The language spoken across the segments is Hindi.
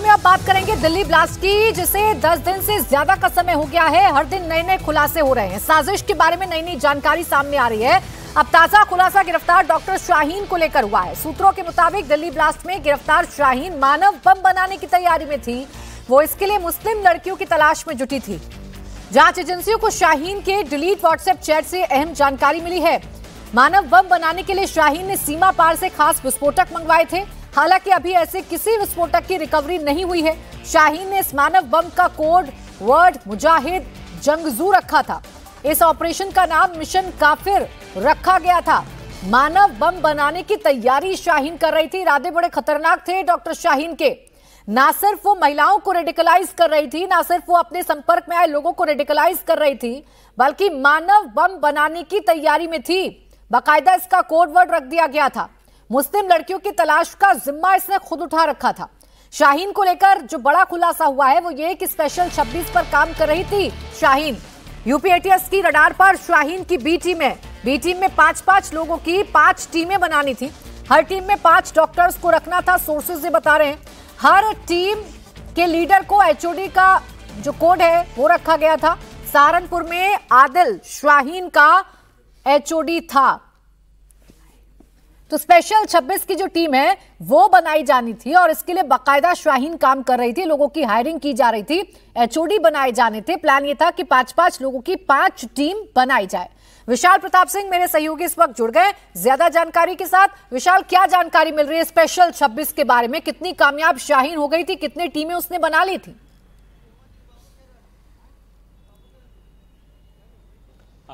में अब बात करेंगे दिल्ली ब्लास्ट की, जिसे 10 दिन से ज्यादा का समय हो गया है। हर दिन नए नए खुलासे हो रहे हैं। साजिश के बारे में नई नई जानकारी सामने आ रही है। अब ताजा खुलासा गिरफ्तार डॉक्टर शाहीन को लेकर हुआ है। सूत्रों के मुताबिक दिल्ली ब्लास्ट में गिरफ्तार शाहीन मानव बम बनाने की तैयारी में थी। वो इसके लिए मुस्लिम लड़कियों की तलाश में जुटी थी। जांच एजेंसियों को शाहीन के डिलीट व्हाट्सएप चैट से अहम जानकारी मिली है। मानव बम बनाने के लिए शाहीन ने सीमा पार से खास विस्फोटक मंगवाए थे। हालांकि अभी ऐसे किसी विस्फोटक की रिकवरी नहीं हुई है। शाहीन ने इस मानव बम का कोड वर्ड मुजाहिद जंगजू रखा था। इस ऑपरेशन का नाम मिशन काफिर रखा गया था। मानव बम बनाने की तैयारी शाहीन कर रही थी। इरादे बड़े खतरनाक थे डॉक्टर शाहीन के। ना सिर्फ वो महिलाओं को रेडिकलाइज कर रही थी, ना सिर्फ वो अपने संपर्क में आए लोगों को रेडिकलाइज कर रही थी, बल्कि मानव बम बनाने की तैयारी में थी। बाकायदा इसका कोड वर्ड रख दिया गया था। मुस्लिम लड़कियों की तलाश का जिम्मा इसने खुद उठा रखा था। शाहीन को लेकर जो बड़ा खुलासा हुआ है वो ये कि स्पेशल 26 पर काम कर रही थी शाहीन। यूपी एटीएस की रडार पर शाहीन की बी टीम में 5-5 लोगों की 5 टीमें बनानी थी। हर टीम में 5 डॉक्टर्स को रखना था। सोर्सेज ये बता रहे हैं हर टीम के लीडर को एचओडी का जो कोड है वो रखा गया था। सहारनपुर में आदिल शाहीन का एचओडी था। तो स्पेशल 26 की जो टीम है वो बनाई जानी थी और इसके लिए बाकायदा शाहीन काम कर रही थी। लोगों की हायरिंग की जा रही थी, एचओडी बनाए जाने थे। प्लान ये था कि 5-5 लोगों की 5 टीम बनाई जाए। विशाल प्रताप सिंह मेरे सहयोगी इस वक्त जुड़ गए ज्यादा जानकारी के साथ। विशाल, क्या जानकारी मिल रही है स्पेशल 26 के बारे में? कितनी कामयाब शाहीन हो गई थी? कितनी टीमें उसने बना ली थी?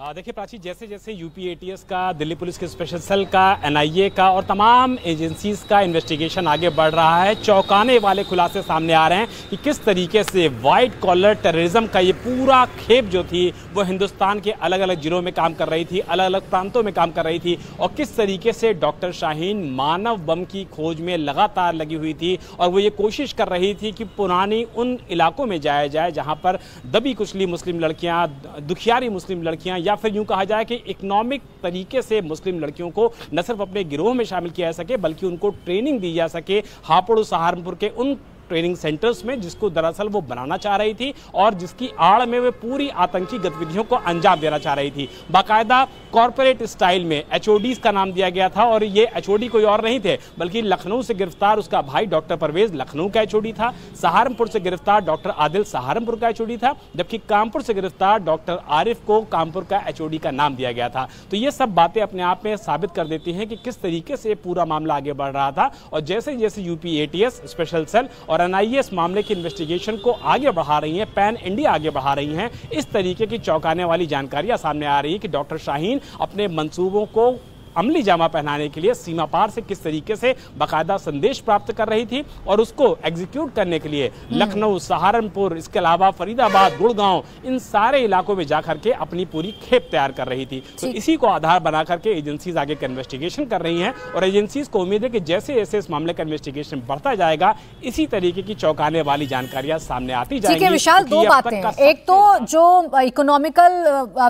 देखिए प्राची, जैसे जैसे यूपी एटीएस का, दिल्ली पुलिस के स्पेशल सेल का, एनआईए का और तमाम एजेंसीज का इन्वेस्टिगेशन आगे बढ़ रहा है, चौंकाने वाले खुलासे सामने आ रहे हैं कि किस तरीके से वाइट कॉलर टेररिज्म का ये पूरा खेप जो थी वो हिंदुस्तान के अलग अलग जिलों में काम कर रही थी, अलग अलग प्रांतों में काम कर रही थी और किस तरीके से डॉक्टर शाहीन मानव बम की खोज में लगातार लगी हुई थी और वो ये कोशिश कर रही थी कि पुरानी उन इलाकों में जाया जाए जहाँ पर दबी कुचली मुस्लिम लड़कियाँ, दुखियारी मुस्लिम लड़कियाँ या फिर यूं कहा जाए कि इकोनॉमिक तरीके से मुस्लिम लड़कियों को न सिर्फ अपने गिरोह में शामिल किया जा सके बल्कि उनको ट्रेनिंग दी जा सके हापुड़ सहारनपुर के उन ट्रेनिंग सेंटर्स में जिसको दरअसल वो बनाना चाह रही थी और जिसकी आड़ में वे पूरी आतंकी गतिविधियों को अंजाम देना चाह रही थी। बाकायदा कॉर्पोरेट स्टाइल में एचओडीज का नाम दिया गया था और ये एचओडी कोई और नहीं थे बल्कि लखनऊ से गिरफ्तार उसका भाई डॉक्टर परवेज लखनऊ का एचओडी था। सहारनपुर से गिरफ्तार डॉक्टर आदिल सहारनपुर का एचओडी था, जबकि कानपुर से गिरफ्तार डॉक्टर आरिफ को कानपुर का एचओडी का नाम दिया गया था। तो ये सब बातें अपने आप में साबित कर देती हैं कि किस तरीके से पूरा मामला आगे बढ़ रहा था और जैसे जैसे यूपी एटीएस, स्पेशल सेल और एनआईए इस मामले की इन्वेस्टिगेशन को आगे बढ़ा रही हैं, पैन इंडिया आगे बढ़ा रही हैं, इस तरीके की चौंकाने वाली जानकारियां सामने आ रही है कि डॉक्टर शाहीन अपने मंसूबों को अमली जामा पहनाने के लिए सीमा पार से किस तरीके से बाकायदा संदेश प्राप्त कर रही थी और उसको एग्जीक्यूट करने के लिए लखनऊ, सहारनपुर, इसके अलावा फरीदाबाद, गुड़गांव, इन सारे इलाकों में जाकर के अपनी पूरी खेप तैयार कर रही थी। तो इसी को आधार बना करके एजेंसीज आगे का इन्वेस्टिगेशन कर रही हैं और एजेंसीज को उम्मीद है कि जैसे जैसे इस मामले का इन्वेस्टिगेशन बढ़ता जाएगा इसी तरीके की चौंकाने वाली जानकारियां सामने आती जाएंगी। विशाल, दो बातें हैं। एक तो जो इकोनॉमिकल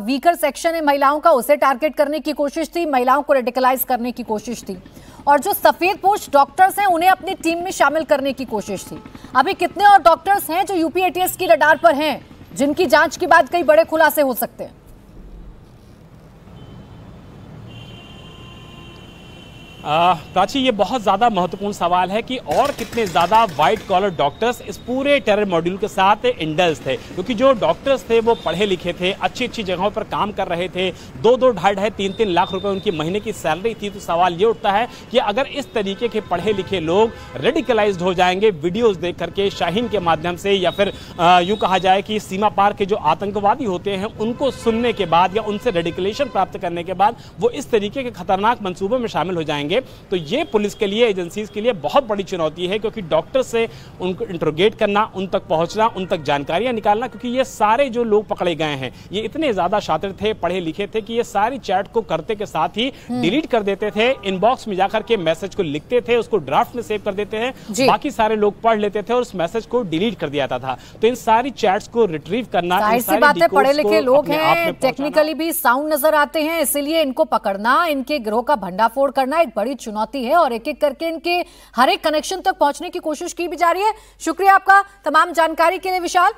वीकर सेक्शन है महिलाओं का, उसे टारगेट करने की कोशिश थी, महिलाओं को रेडिकलाइज करने की कोशिश थी, और जो सफेद पोश डॉक्टर्स हैं उन्हें अपनी टीम में शामिल करने की कोशिश थी। अभी कितने और डॉक्टर्स हैं जो यूपी एटीएस की रडार पर हैं जिनकी जांच के बाद कई बड़े खुलासे हो सकते हैं? प्राची, ये बहुत ज़्यादा महत्वपूर्ण सवाल है कि और कितने ज़्यादा वाइट कॉलर डॉक्टर्स इस पूरे टेरर मॉड्यूल के साथ इंडल्ज थे, क्योंकि जो डॉक्टर्स थे वो पढ़े लिखे थे, अच्छी अच्छी जगहों पर काम कर रहे थे, 2-2, 2.5, 3-3 लाख रुपए उनकी महीने की सैलरी थी। तो सवाल ये उठता है कि अगर इस तरीके के पढ़े लिखे लोग रेडिकलाइज्ड हो जाएंगे वीडियोज़ देख करके शाहीन के माध्यम से या फिर यूँ कहा जाए कि सीमा पार के जो आतंकवादी होते हैं उनको सुनने के बाद या उनसे रेडिकलेशन प्राप्त करने के बाद वो इस तरीके के खतरनाक मंसूबों में शामिल हो जाएंगे, तो ये पुलिस के लिए, एजेंसीज के लिए बहुत बड़ी चुनौती है, क्योंकि डॉक्टर से उनको इंट्रोगेट करना, उन तक पहुंचना, उन तक जानकारियां निकालना, क्योंकि ये सारे जो लोग पकड़े गए हैं ये इतने ज्यादा शातिर थे, पढ़े लिखे थे कि ये सारी चैट को करते के साथ ही डिलीट कर देते थे, इनबॉक्स में जाकर के मैसेज को लिखते थे, उसको ड्राफ्ट में सेव कर देते हैं, बाकी सारे लोग पढ़ लेते थे और उस मैसेज को डिलीट कर दिया था। तो इन सारी चैट्स को रिट्रीव करना, ऐसी बातें, पढ़े लिखे लोग हैं, टेक्निकली भी साउंड नजर आते हैं, इसलिए इनको पकड़ना, इनके गिरोह का भंडाफोड़ करना एक बड़ी चुनौती है और एक एक करके इनके हर एक कनेक्शन तक पहुंचने की कोशिश की भी जा रही है। शुक्रिया आपका तमाम जानकारी के लिए विशाल।